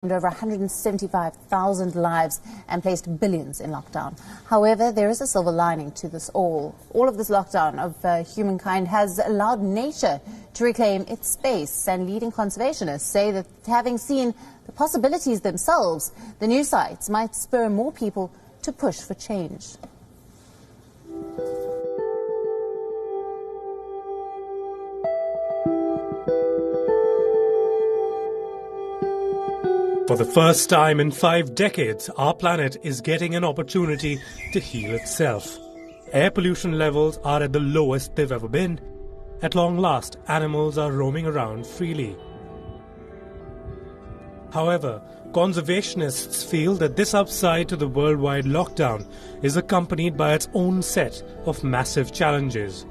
over 175,000 lives and placed billions in lockdown. However, there is a silver lining to this all. All of this lockdown of humankind has allowed nature to reclaim its space, and leading conservationists say that having seen the possibilities themselves, the new sites might spur more people to push for change. For the first time in 5 decades, our planet is getting an opportunity to heal itself. Air pollution levels are at the lowest they've ever been. At long last, animals are roaming around freely. However, conservationists feel that this upside to the worldwide lockdown is accompanied by its own set of massive challenges.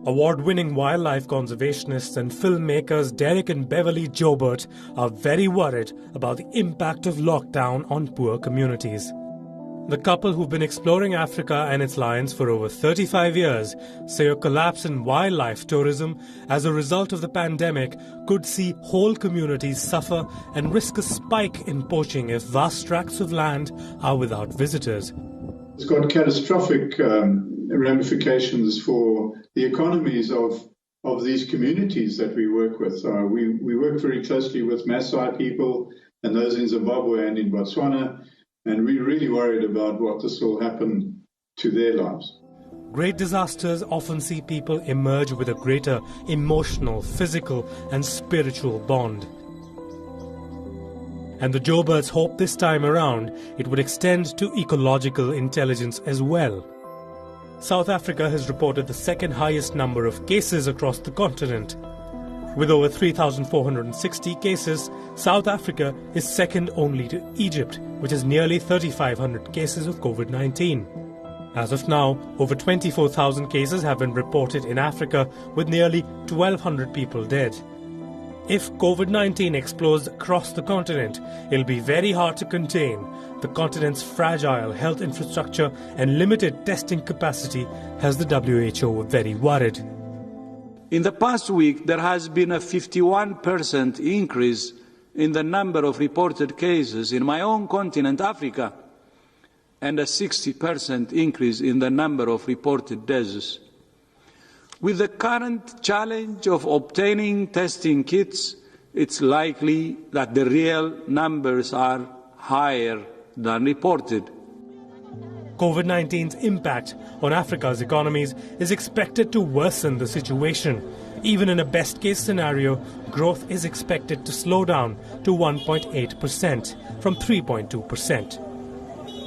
Award-winning wildlife conservationists and filmmakers Dereck and Beverly Joubert are very worried about the impact of lockdown on poor communities. The couple, who've been exploring Africa and its lions for over 35 years, say a collapse in wildlife tourism as a result of the pandemic could see whole communities suffer and risk a spike in poaching if vast tracts of land are without visitors. It's got catastrophic ramifications for the economies of these communities that we work with. We work very closely with Maasai people and those in Zimbabwe and in Botswana, and we're really worried about what this will happen to their lives. Great disasters often see people emerge with a greater emotional, physical and spiritual bond. And the Jouberts hope this time around it would extend to ecological intelligence as well. South Africa has reported the second highest number of cases across the continent. With over 3,460 cases, South Africa is second only to Egypt, which has nearly 3,500 cases of COVID-19. As of now, over 24,000 cases have been reported in Africa, with nearly 1,200 people dead. If COVID-19 explodes across the continent, it'll be very hard to contain. The continent's fragile health infrastructure and limited testing capacity has the WHO very worried. In the past week, there has been a 51% increase in the number of reported cases in my own continent, Africa, and a 60% increase in the number of reported deaths. With the current challenge of obtaining testing kits, it's likely that the real numbers are higher than reported. COVID-19's impact on Africa's economies is expected to worsen the situation. Even in a best-case scenario, growth is expected to slow down to 1.8% from 3.2%.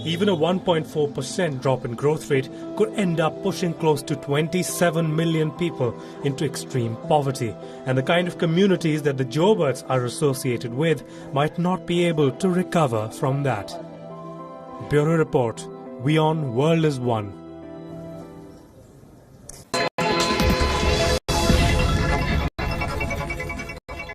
Even a 1.4% drop in growth rate could end up pushing close to 27 million people into extreme poverty, and the kind of communities that the Jouberts are associated with might not be able to recover from that. Bureau Report. We on World is One.